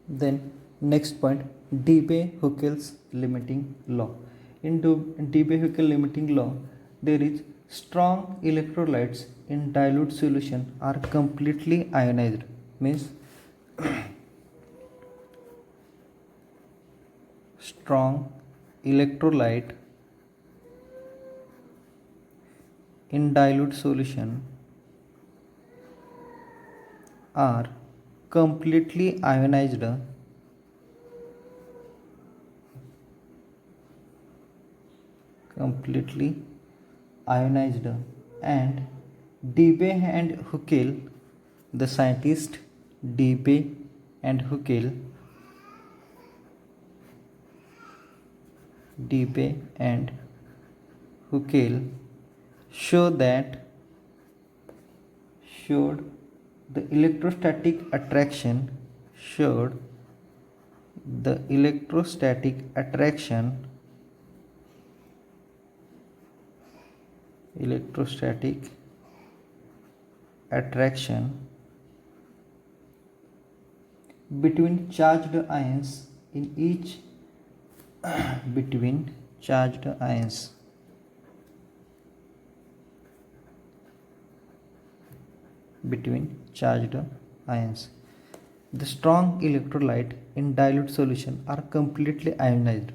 Then next point, Debye-Hückel's limiting law. In Debye-Hückel limiting law, there is strong electrolytes in dilute solution are completely ionized. Means strong electrolyte in dilute solution are completely ionized and Debye and Hückel, the scientist Debye and Hückel showed the electrostatic attraction between charged ions in each between charged ions The strong electrolyte in dilute solution are completely ionized.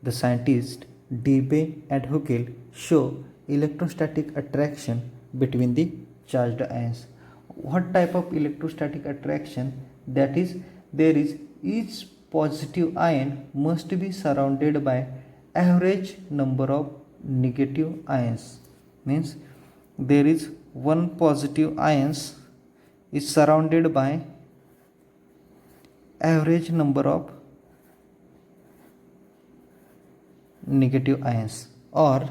The scientists Debye and Hückel show electrostatic attraction between the charged ions. What type of electrostatic attraction? That is, there is each positive ion must be surrounded by average number of negative ions. Means there is one positive ions is surrounded by average number of negative ions, or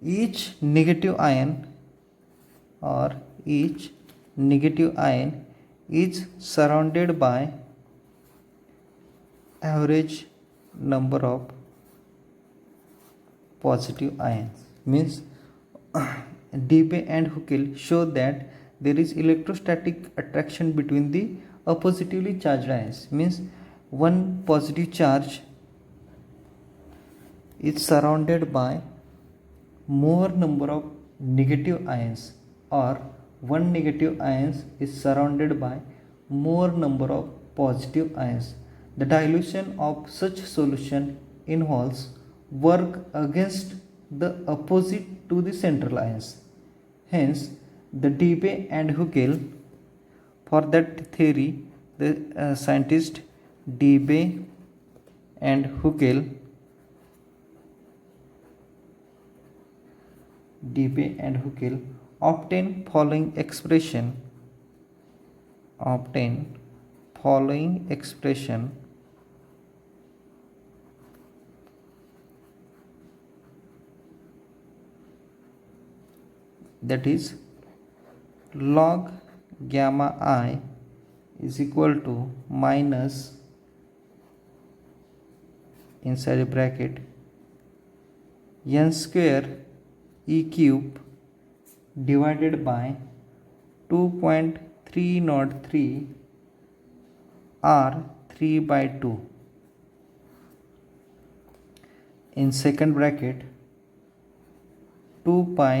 each negative ion is surrounded by average number of positive ions. Means Debye and Hückel show that there is electrostatic attraction between the oppositively charged ions. Means one positive charge is surrounded by more number of negative ions, or one negative ions is surrounded by more number of positive ions. The dilution of such solution involves work against the opposite to the central ions. Hence, the Debye and Hückel, for that theory, the scientist Debye and Hückel obtain following expression that is log gamma I is equal to minus inside a bracket n square e cube divided by 2.303 r 3 by 2 in second bracket 2 pi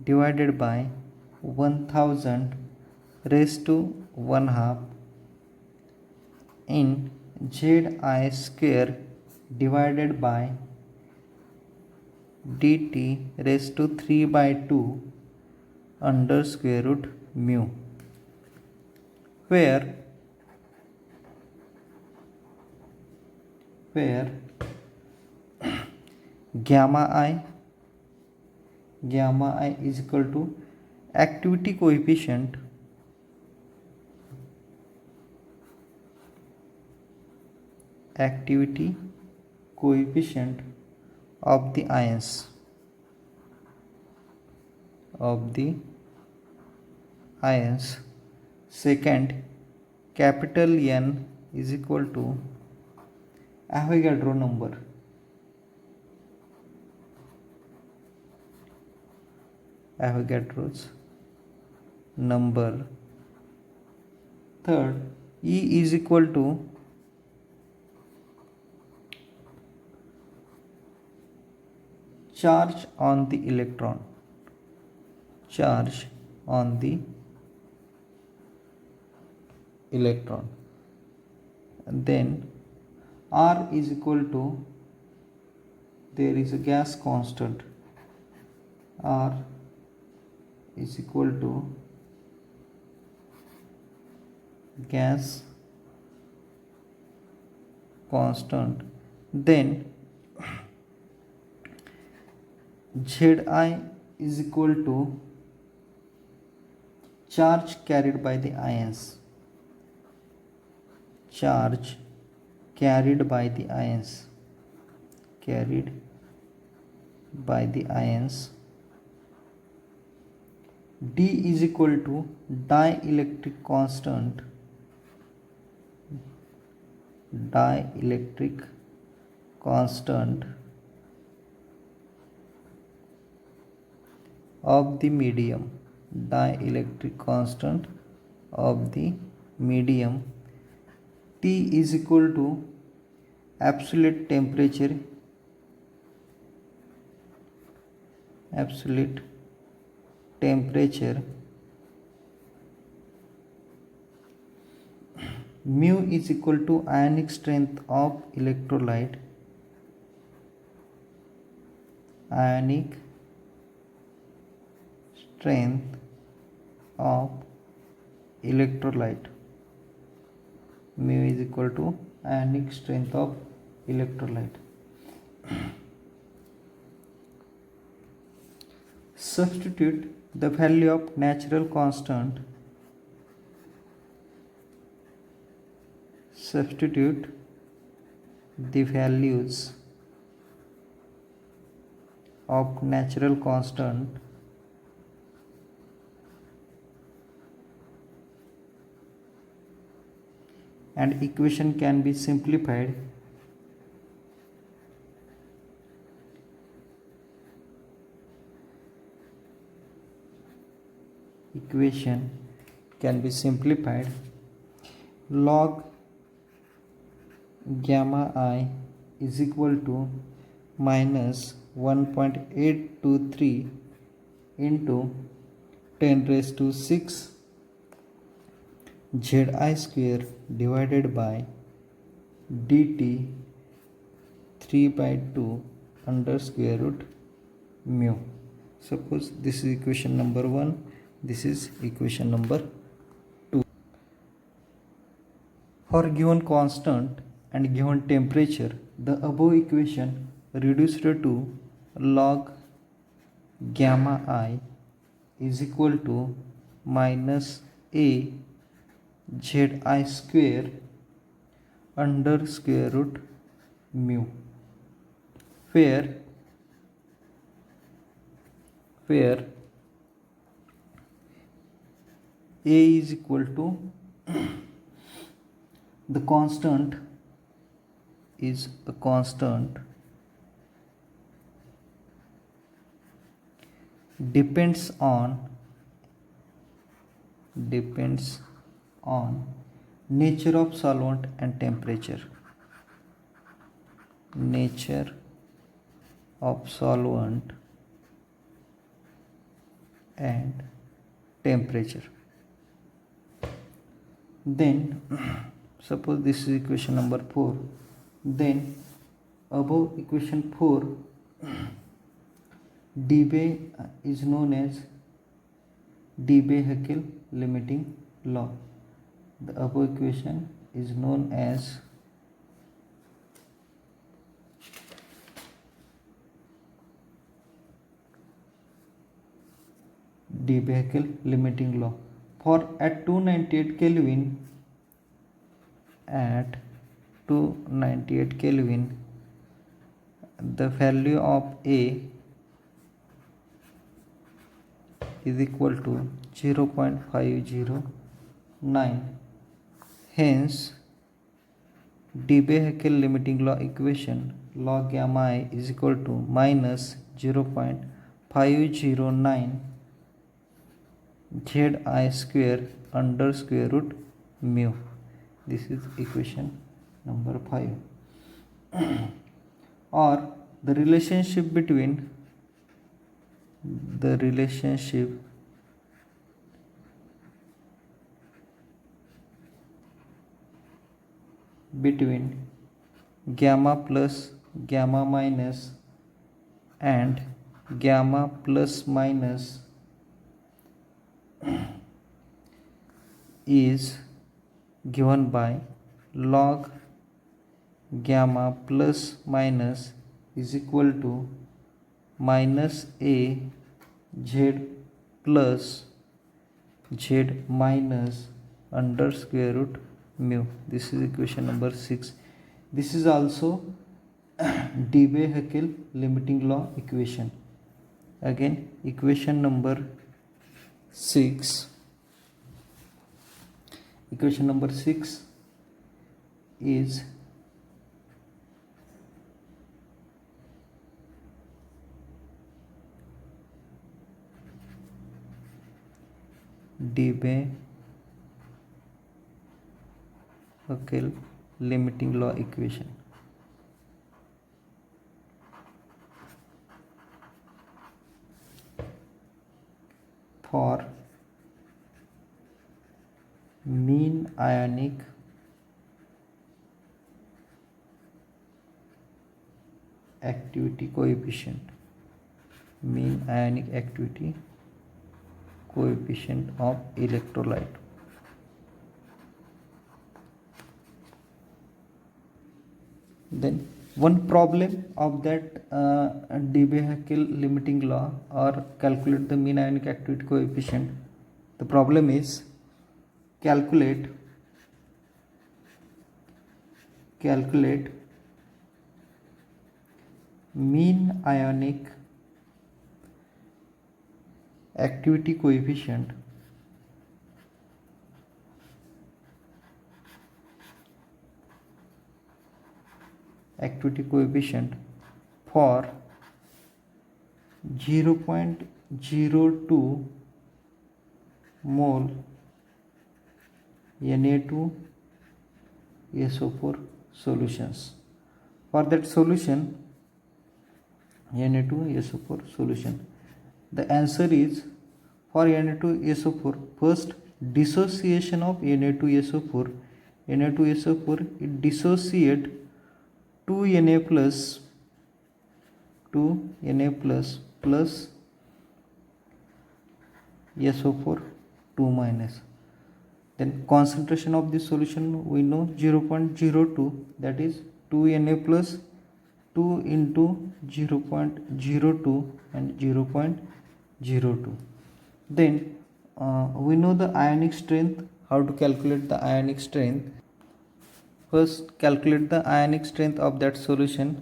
divided by 1000 raised to 1 half in zi square divided by dt raised to 3 by 2 under square root mu, where gamma I is equal to activity coefficient of the ions second capital N is equal to Avogadro number. Third, E is equal to charge on the electron, charge on the electron. And then R is equal to, there is a gas constant, R is equal to gas constant. Then Zi is equal to charge carried by the ions, charge carried by the ions, carried by the ions. D is equal to dielectric constant, dielectric constant of the medium, dielectric constant of the medium. T is equal to absolute temperature, absolute temperature. Mu is equal to ionic strength of electrolyte, ionic strength of electrolyte. Mu is equal to ionic strength of electrolyte. Substitute the value of natural constant, substitute the values of natural constant and equation can be simplified. Equation can be simplified. Log gamma I is equal to minus 1.823 into 10 raised to 6 Zi square divided by dt 3 by 2 under square root mu. Suppose this is equation number 1, this is equation number 2. For given constant and given temperature, the above equation reduced to log gamma I is equal to minus a Zi square under square root mu, where a is equal to the constant is a constant depends on nature of solvent and temperature, nature of solvent and temperature. Then suppose this is equation number 4, then above equation 4 Debye is known as Debye-Heckel limiting law. The above equation is known as Debye-Heckel limiting law. For at 298 Kelvin, at 298 Kelvin, the value of A is equal to 0.509. Hence, Debye-Heckel limiting law equation log gamma I is equal to minus 0.509 Zi square under square root mu. This is equation number 5. Or the relationship between gamma plus gamma minus and gamma plus minus is given by log gamma plus minus is equal to minus a z plus z minus under square root mu. This is equation number 6. This is also Debye-Hückel limiting law equation. Again, equation number 6. Equation number 6 is Debye-Hückel limiting law equation. For mean ionic activity coefficient, of electrolyte. Then one problem of that Debye-Hückel limiting law, or calculate the mean ionic activity coefficient. The problem is calculate mean ionic activity coefficient for 0.02 mole Na2SO4 solutions. For that solution, Na2SO4 solution, the answer is for Na2SO4, first dissociation of Na2SO4, it dissociate 2Na plus plus SO4 2 minus. Then concentration of this solution we know 0.02, that is 2Na plus 2 into 0.02 and 0.02. Then we know the ionic strength. How to calculate the ionic strength? First calculate the ionic strength of that solution,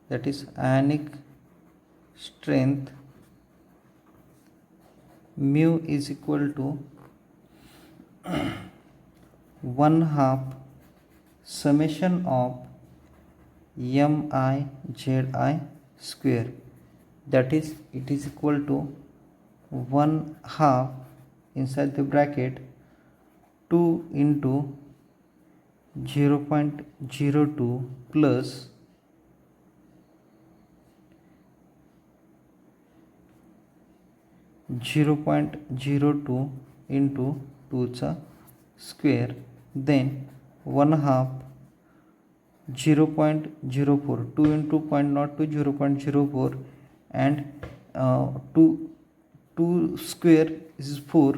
that is ionic strength mu is equal to 1/2 summation of MiZi square, that is it is equal to 1/2 inside the bracket 2 into 0.02 plus 0.02 into 2 square, then 1/2 0.04, 2 into 0.02 0.04, and 2 square is 4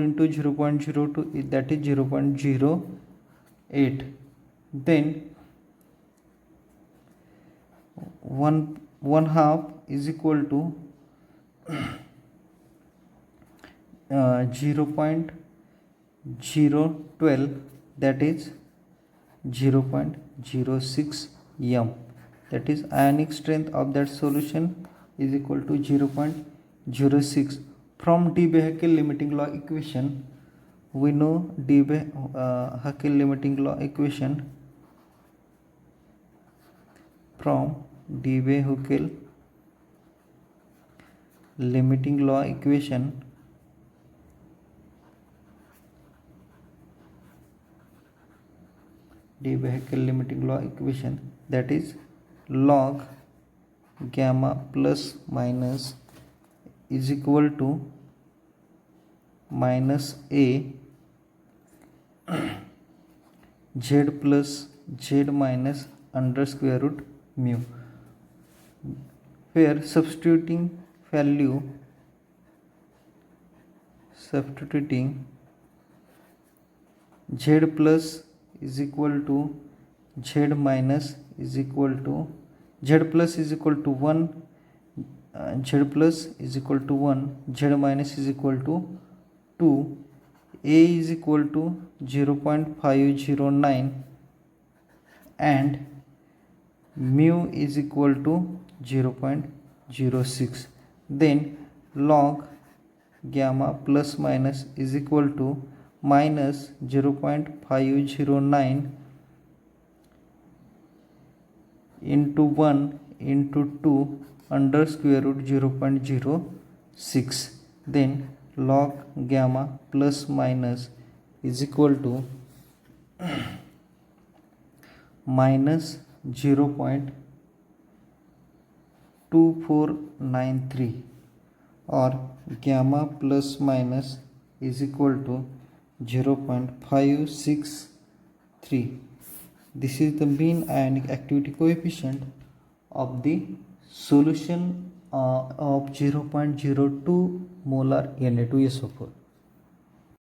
into 0.02, that is 0.08. Then 1/2 is equal to 0.012, that is 0.06 m. That is ionic strength of that solution is equal to 0.06. From Debye-Hückel limiting law equation, we know Debye-Hückel limiting law equation. From Debye-Hückel limiting law equation, de-Becquerel limiting law equation, that is log gamma plus minus is equal to minus a z plus z minus under square root mu, where substituting z plus is equal to z minus is equal to z plus is equal to 1, z plus is equal to 1, z minus is equal to 2, a is equal to 0.509 and mu is equal to 0.06. Then log gamma plus minus is equal to minus 0.509 into 1 into 2 under square root 0.06. Then log gamma plus minus is equal to minus 0.2493, or gamma plus minus is equal to 0.563. This is the mean ionic activity coefficient of the solution of 0.02 molar Na2SO4.